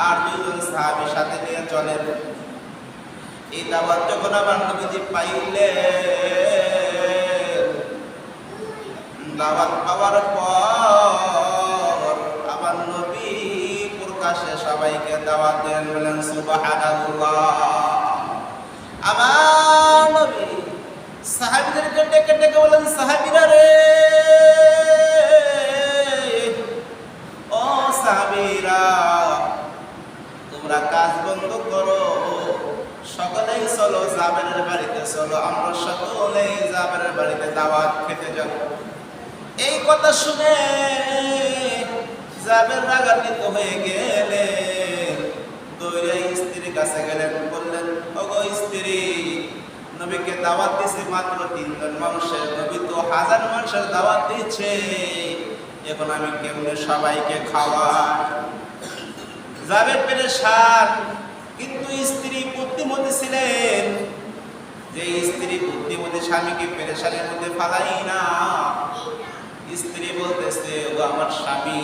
আর দুইজন সাহাবী সাথে নিয়ে চলেন। এই দাওয়াত যখন আমার নবীজি পাইলেন, দাওয়াত পাওয়ার পর আমার নবী প্রকাশ্যে সবাইকে দাওয়াত দেন, বলেন সুবহানাল্লাহ। আমার নবী সাহাবীদেরকে ডেকে ডেকে বলেন, সাহাবীরা রে, ও সাহাবীরা, তোমরা কাজ বন্ধ করো, সকলেই চলো জাবেরের বাড়িতে চলো, আমরা সকলেই জাবেরের বাড়িতে দাওয়াত খেতে যাব। এই কথা শুনে জাবের রাগান্বিত হয়ে গেলেন, দৌড়ে স্ত্রীর কাছে গেলেন, বললেন, ওগো স্ত্রী, নবীকে দাওয়াত দিছে মাত্র 3 জন মানুষের, নবী তো 1000 মানুষের দাওয়াত দিচ্ছে, এখন আমি কেমনে সবাইকে খাওয়াই? জাবের পেরেশান, কিন্তু স্ত্রী বুদ্ধিমতী ছিলেন। যে স্ত্রী বুদ্ধিমতী স্বামীকে পেরেশানের মধ্যে ফালাই না। স্ত্রী বলতেছে, ও আমার স্বামী,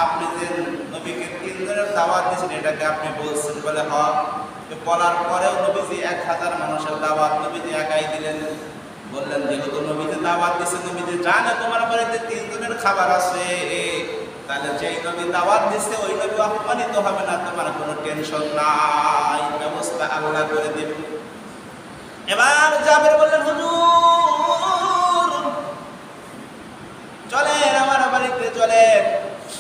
আপনি যে নবীকে 3 জনের দাওয়াত দিয়েছেন, এটাকে আপনি বলছেন? বলে হ। বলার পরেও নবীজি 1000 মানুষের দাওয়াত নবীজি একাই দিলেন। বললেন, যেহেতু নবীজি দাওয়াত দিয়েছে, নবীজি জানে তোমার বাড়িতে 3 জনের খাবার আছে, তাহলে যেই নবী দাওয়াত দিচ্ছে ওই নবী অপমানিত হবে না, তোমার কোনো টেনশন নাই, ব্যবস্থা আল্লাহ করে দেবে। এবার জাবের বললেন, হুজুর চলেন আমার বাড়িতে চলেন।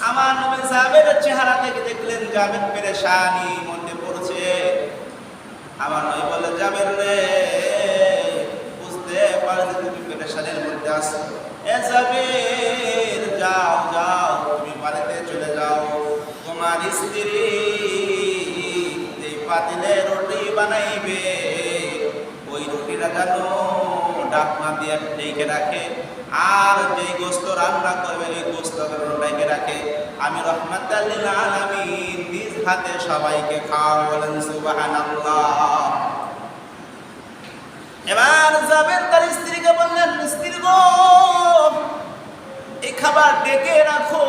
আমার নবী জাবেরের চেহারা থেকে দেখলেন জাবের পেরেশানি মধ্যে পড়ছে। আমার নবী বলে, জাবের রে, বুঝতে পারে যে তুমি পেরেশানির মধ্যে আছো, এ জাবের যাও যাও, তুমি বাড়িতে চলে যাও, তোমার স্ত্রী এই পাতিলে রুটি বানাইবে, ওই রুটিটা যেন ডাকনা দিয়ে ঢেকে রাখে, আর যেই গোস্ত রান্না করবে ওই গোস্ত ঢেকে রাখে, আমি রাহমাতাল লিল আলামিন নিজ হাতে সবাইকে খাওয়াবো। বলেন সুবহানাল্লাহ। এবার জাবের তার স্ত্রীকে বললেন, স্ত্রী গো, এই খাবার ডেকে রাখো,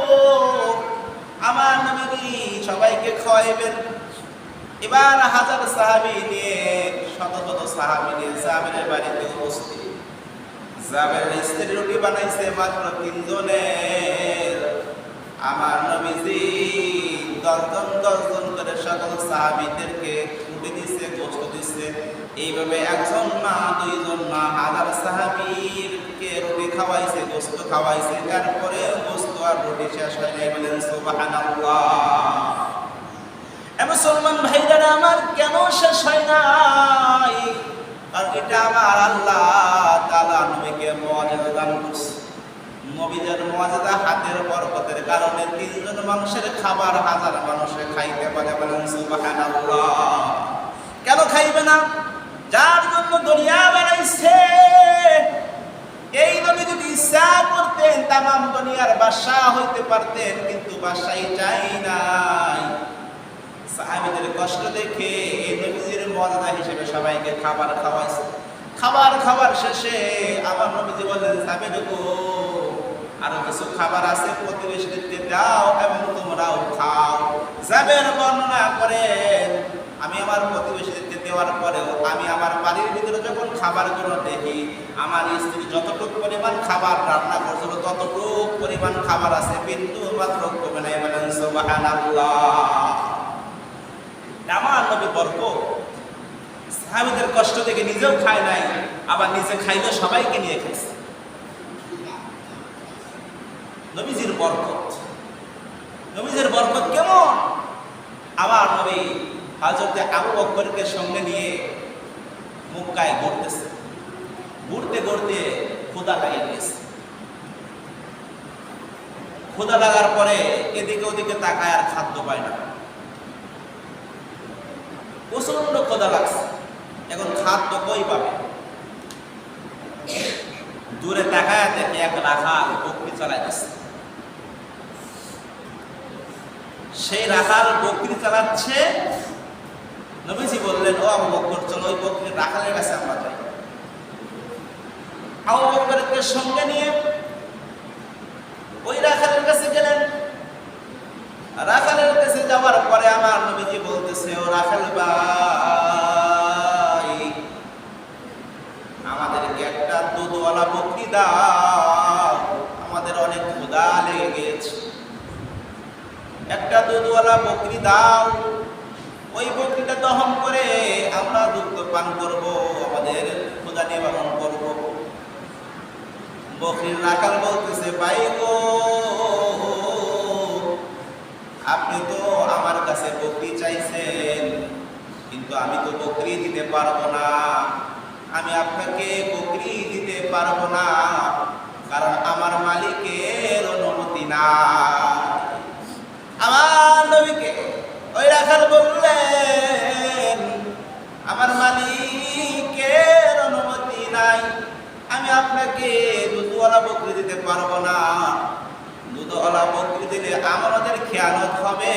আমার নবী সবাইকে খাওয়াইবেন। এবার 1000 সাহাবী নিয়ে, শত শত সাহাবী নিয়ে জাবেরের বাড়িতে উপস্থিত। জাবেরের স্ত্রী রুটি বানাইছে মাত্র 3 জনের। আমার নবীজি 10 জন করে সকল সাহাবীদেরকে রুটি দিচ্ছে, গোশত দিচ্ছে। এইভাবে 1 জন না, 2 জন না, 1000 সাহাবীকে রুটি খাওয়াইছে, গোশত খাওয়াইছে। তারপরে গোশত আর রুটি শেষ হয় নাই। বলেন সুবহানাল্লাহ। মুসলমান ভাইরা আমার, কেন শেষ হয় নাই? আর এটা আমার আল্লাহ তাআলা নবীকে মুআজিজা দান করছে। নবীদের মুআজিজা হাতের বরকতের কারণে 3 জন মানুষের খাবার 1000 মানুষে খাইতে পারে। বলেন সুবহানাল্লাহ। কেন খাইবে না? যার জন্য দুনিয়া বানাইছে, এই নবী যদি ইচ্ছা করতেন তামাম দুনিয়ার বাদশা হইতে পারতেন, কিন্তু বাদশাই চাই নাই। সাহাবীদের কষ্ট দেখে এই নবীজির মুআজিজা হিসেবে সবাইকে খাবার খাওয়াইছে। খাবার শেষে আমার নবীজি বললেন, জাবের গো, আরো কিছু খাবার আছে, প্রতিবেশীদেরকে দাও এবং তোমরাও খাও। জাবের বর্ণনা করেন, আমি আমার প্রতিবেশীদেরকে দেওয়ার পরেও আমি আমার বাড়ির ভিতরে যখন খাবারগুলো দেখি, আমার স্ত্রী যতটুকু পরিমাণ খাবার রান্না করছিল ততটুকু পরিমাণ খাবার আছে, কিন্তু মাত্র কমে নাই। বলেন সুবহানাল্লাহ। আমার নবী বরকত, সাহাবীদের কষ্ট দেখে নিজেও খায় নাই, আবার নিজে খাইলে সবাইকে নিয়ে খাইছে। নবীজির বরকত, নবীজির বরকত কেমন? আমার নবী হযরত আবু বকরকে সঙ্গে নিয়ে মক্কায় ঘুরতেছে। ঘুরতে ঘুরতে ক্ষুধা লেগে গেছে। ক্ষুধা লাগার পরে এদিকে ওদিকে তাকায়, আর খাদ্য পায় না। প্রচন্ড ক্ষুধা লাগছে, এখন খাদ্য কই পাবে? দূরে তাকায় দেখে এক রাখাল বকরি চালাইতেছে। সেই রাখাল বকরি চালাচ্ছে। নবীজি বললেন, ও আবু বকর, চলো ওই বকরি রাখালের কাছে আমরা যাই। আবু বকরকে সঙ্গে নিয়ে ওই রাখালের কাছে গেলেন। রাখালের কাছে যাওয়ার পরে আমার দুধওয়ালা বকরি দাও, ওই বকরিটা দহন করে আমরা দুধ পান করব, আমাদের ক্ষুধা নিবারণ করব। বকরির রাখাল বলতেছে, ভাই গো, আপনি তো আমার কাছে বকরি চাইছেন, কিন্তু আমি তো বকরি দিতে পারবো না, আমি আপনাকে বকরি দিতে পারবো না, কারণ আমার মালিকের অনুমতি না। আমার নবীকে ওই রাখাল বললেন, আমার মালিকের অনুমতি নাই, আমি আপনাকে দুধওয়ালা বকরি দিতে পারবো না, দুধওয়ালা বকরি দিলে আমাদের খেয়ানত হবে,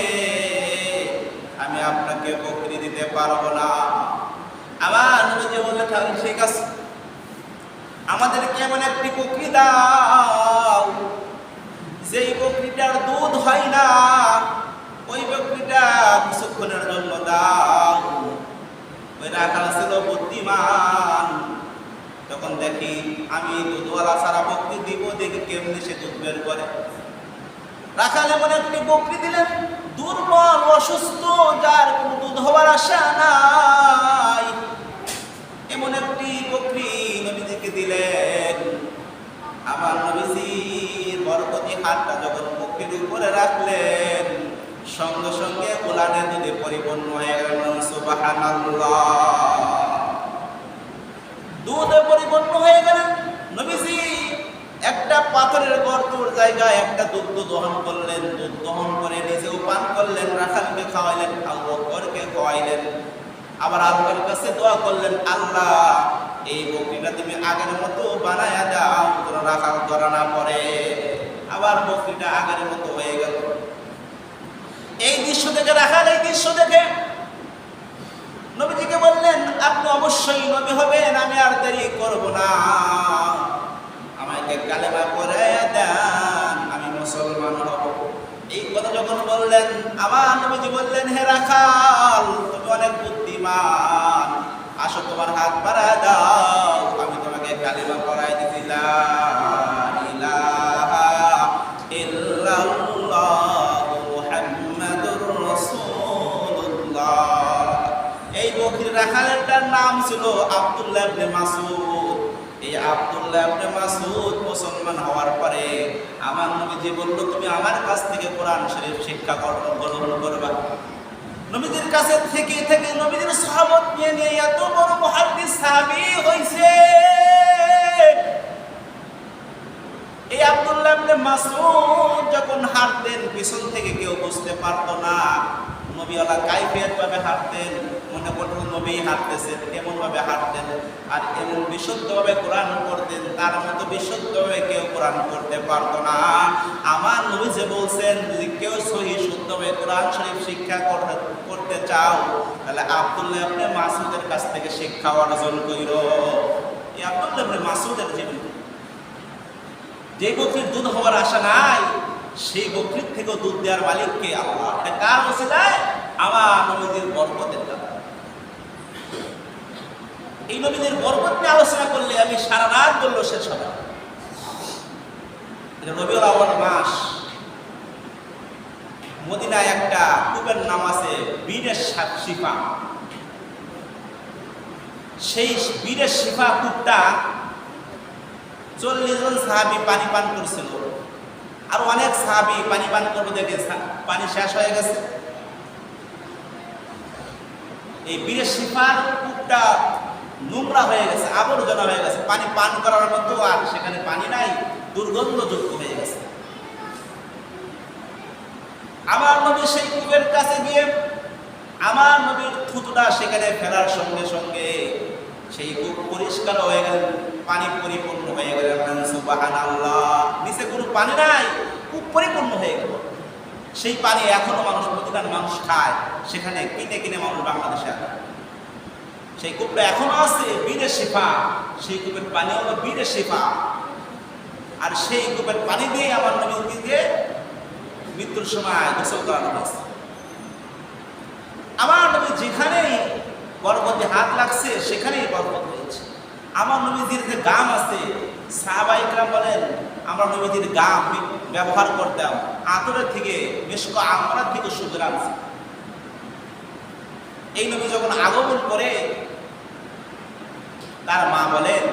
আমি আপনাকে বকরি দিতে পারবো না। আমার নবী বললেন, ঠিক আছে, আমাদেরকে এমন একটি বকরি দাও যেই বকরিটার দুধ হয় না, ওই বকরিটা কিছুক্ষণের জন্য দাও। ওই রাখাল ছিল বুদ্ধিমান, তখন দেখি আমি দুধওয়ালা সারা বকরি দিব, দেখি কেমনি সে দুধ বের করে। রাখাল এমন একটি বকরি দিলেন, দুর্বল অসুস্থ, যার কোনো দুধ হওয়ার আশা নাই, এমন একটি বকরি নবীজিকে দিলেন। আমার নবীজির বরকতি হাতটা যখন বকরির উপরে রাখলেন, সঙ্গে সঙ্গে উলানে দুধে পরিপূর্ণ হয়ে গেল। সুবহানাল্লাহ, দুধে পরিপূর্ণ হয়ে গেলেন। নবীজি একটা পাথরের গর্তর জায়গায় একটা দুধ দহন করলেন, দুধ দহন করে নিজেও পান করলেন, রাখালকে খাওয়াইলেন, আবু বকরকে খাওয়াইলেন। আবার আল্লাহর কাছে দোয়া করলেন, আল্লাহ এই বকরিটা তুমি আগের মতো বানায়া দাও, কোনো রাখাল ধরা না পড়ে। আবার বকরিটা আগের মতো হয়ে গেল। এই দৃশ্য দেখে রাখাল, এই দৃশ্য দেখে নবীজিকে বললেন, আপনি অবশ্যই নবী হবেন, আমি আর দেরি করব না, আমাকে কালেমা পড়াইয়া দেন, আমি মুসলমান হব। এই কথা যখন বললেন, আমার নবীজি বললেন, হে রাখাল, তুমি অনেক বুদ্ধিমান, আসো তোমার হাত বাড়ায় দাও, আমি তোমাকে কালেমা পড়াই দিছি, লা ইলাহা ইল্লাল্লাহু মুহাম্মাদুর রাসূলুল্লাহ। এই বকরি রাখালেরটার নাম ছিল আব্দুল্লাহ ইবনে মাসউদ। এই আব্দুল্লাহ ইবনে মাসউদ মুসলমান হওয়ার পরে আমার নবীজি বলল, তুমি আমার কাছ থেকে কোরআন শরীফ শিক্ষা গ্রহণ করবা। নবীজির কাছে থেকে থেকে নবীজির সাহাবত নিয়ে নিয়ে এত বড় মুহাদ্দিস সাহাবী হইছে। এই আব্দুল্লাহ ইবনে মাসউদ যখন হাঁটতেন, পিছন থেকে কেউ বুঝতে পারতো না নবীওয়ালা কাইফিয়ত ভাবে হাঁটতেন, মনে করতেন নবী হাঁটতেছেন, এমন ভাবে হাঁটতেন, আর এমন বিশুদ্ধভাবে কোরআন পড়তেন, তার মতো বিশুদ্ধভাবে কেউ কোরআন পড়তে পারতো না। আমার নবী যে বলছেন, যদি কেউ সহিহ শুদ্ধভাবে কোরআন শরীফ শিক্ষা করতে চাও, তাহলে আব্দুল্লাহ ইবনে মাসউদের কাছ থেকে শিক্ষা অর্জন কইরো। এই আব্দুল্লাহ ইবনে মাসউদের জীবন, যে বকরির দুধ হওয়ার আশা নাই, সেই বকরির থেকেও দুধ দেওয়ার মালিককে আল্লাহ। এটা কার ওসিলায়? আমার নবীদের বরকতের কারণে। এই নবীদের বরকত নিয়ে আলোচনা করলে আমি সারা রাত বললো শেষ হবে। এটা রবিউল আউয়াল মাস, মদিনায় একটা কূপের নাম আছে বীরের শিফা। সেই বীরের শিফা কূপটা 40 জন সাহাবী পানি পান করছিল, আর অনেক সাহাবী পানি পান করবে দেখে পানি শেষ হয়ে গেছে। এই বীরের শিফার কূপটা নোংরা হয়ে গেছে, আবর্জনা হয়ে গেছে, পানি পান করার মতো আর সেখানে পানি নাই, দুর্গন্ধযুক্ত হয়ে গেছে। আমার নবী সেই কূপের কাছে গিয়ে আমার নবীর থুতুটা সেখানে ফেলার সঙ্গে সঙ্গে সেই কূপ পরিষ্কার হয়ে গেল, পানি পরিপূর্ণ হয়ে গেল। সুবহানাল্লাহ, নিচে কোনো পানি নাই, কূপ পরিপূর্ণ হয়ে গেল। সেই পানি এখনো মানুষ, মদিনার মানুষ খায়, সেখানে কিনে কিনে মানুষ বাংলাদেশে আসে। সেই কূপটা এখনো আছে, বীরের শিফা। সেই কূপের পানি হলো বীরের শিফা, আর সেই কূপের পানি দিয়ে আমার নবীকে মৃত্যুর সময় গোসল করানো হয়েছে। আমার নবী যেখানেই বরকতে হাত লাগছে সেখানেই বরকত হয়েছে। আমার নবীজির যে গাম আছে, সাহাবা ইকরাম বলেন আমরা নবীজির গাম ব্যবহার করতাম আতরের থেকে মেশক আমরার থেকে সুগ্রাম। এই নবী যখন আগমন করে তার মা বলেন,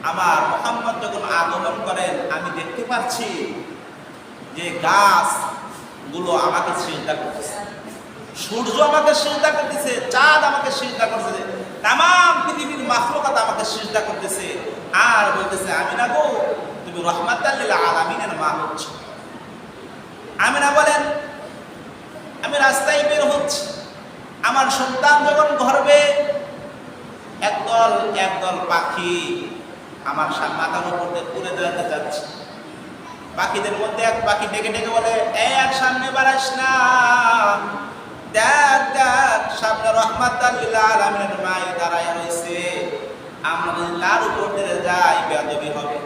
আমার মুহাম্মদ যখন আগমন করেন আমি দেখতে পাচ্ছি যে গাছগুলো আমাকে সিজদা করতেছে, সূর্য আমাকে সিজদা করতেছে, চাঁদ আমাকে সিজদা করতেছে, তামাম পৃথিবীর মাখলুকাত আমাকে সিজদা করতেছে আর বলতেছে, আমিনা গো তুমি রাহমাতাল লিল আলামিনের মা হচ্ছ। আমিনা বলেন, আমি রাস্তায় বের হচ্ছি, আমার সন্তান যখন গর্ভে একদল পাখি আমার মাথার উপর দিয়ে উড়ে বেড়াতে যাচ্ছে। পাখিদের মধ্যে এক পাখি ডেকে ডেকে বলে, এক সামনে বাড়াস না, দেখ দেখ সামনে রাহমাতাল লিল আলামিনের মা দাঁড়ায় রয়েছে, আমরা যদি তার উপর দিয়ে যাই বেয়াদবি হবে।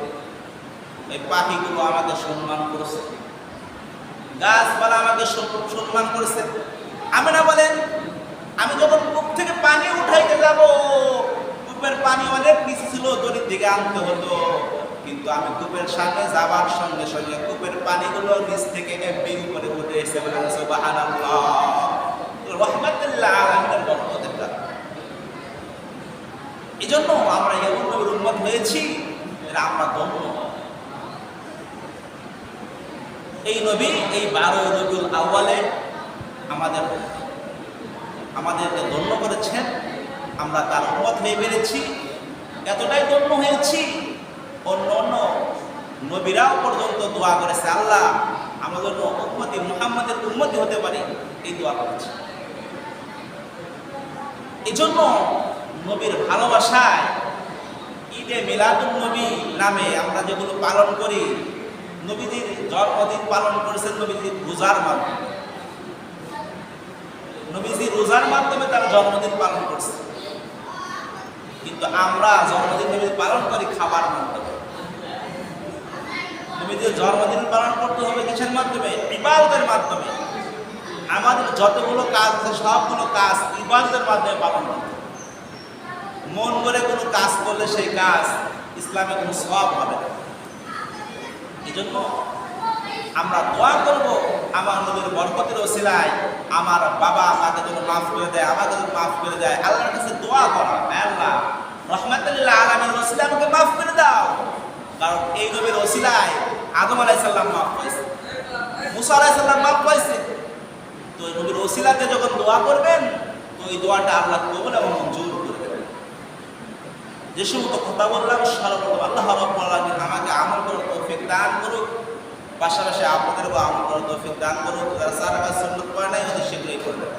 এই পাখিগুলো আমাকে সম্মান করেছে, গাছপালা আমাকে সম্মান করেছে। আমিনা বলেন, আমি যখন কূপ থেকে পানি উঠাইতে যাব, কূপের পানি অনেক নিচে ছিল, দড়ির দিকে আনতে হতো, কিন্তু আমি কূপের সামনে যাবার সঙ্গে সঙ্গে কূপের পানিগুলো নিচ থেকে বের করে উঠে এসে বলেন সুবহানাল্লাহ, রাহমাতুল লিল আলামিনের বরকতের কারণে। এই জন্য আমরা এমন নবীর উম্মত হয়েছি, এরা আমরা ধন্য। এই নবী এই 12 রবিউল আউয়ালে আমাদেরকে ধন্য করেছেন, আমরা তার উম্মত হয়ে বেড়েছি। এতটাই ধন্য হয়েছি, অন্য অন্য নবীরাও পর্যন্ত দোয়া করেছে, আল্লাহ আমাদের উম্মতি মুহাম্মাদের উম্মতি হতে পারি, এই দোয়া করেছে। এই জন্য নবীর ভালোবাসায় ঈদে মিলাদুন নবী নামে আমরা যেগুলো পালন করি, নবীজির জন্মদিন পালন করেছেন নবীজির রোজার মাধ্যমে, নবীজি রোজার মাধ্যমে তার জন্মদিন পালন করছে। কিন্তু আমরা জন্মদিন নবী পালন করি খাবার মাধ্যমে। নবীজির জন্মদিন পালন করতে হবে কিসের মাধ্যমে? ইবাদতের মাধ্যমে। আমাদের যতগুলো কাজ আছে সবগুলো কাজ ইবাদতের মাধ্যমে পালন করতে হবে। মন করে কোনো কাজ করলে সেই কাজ ইসলামে কোনো সওয়াব হবে না। এই জন্য আমরা দোয়া করব, আমার নবীর বরকতের ওসিলায় আমার বাবা আমাকে যেন মাফ করে দেয়, আমাকে যেন মাফ করে দেয়। আল্লাহর কাছে দোয়া করা, আল্লাহ রাহমাতুল লিল আলামিনের ওসিলায় আমাকে মাফ করে দাও। কারণ এই নবীর ওসিলায় আদম আলাইহিস সালাম মাফ পাইছে, মুসা আলাইহিস সালাম মাফ পাইছে। তো এই নবীর ওসিলাতে যখন দোয়া করবেন, তো এই দোয়াটা আল্লাহ কবুল এবং মঞ্জুর করবেন। যে সমস্ত কথা বললাম সর্বপ্রথম আল্লাহ রাব্বুল আলামিন আমাকে আমল করার তৌফিক দান করুক, পাশাপাশি আপনাদেরও আমল করার তৌফিক দান করুক। যারা সারা সুন্নাত পড়ে নাই ওদের সেগুলোই করবেন।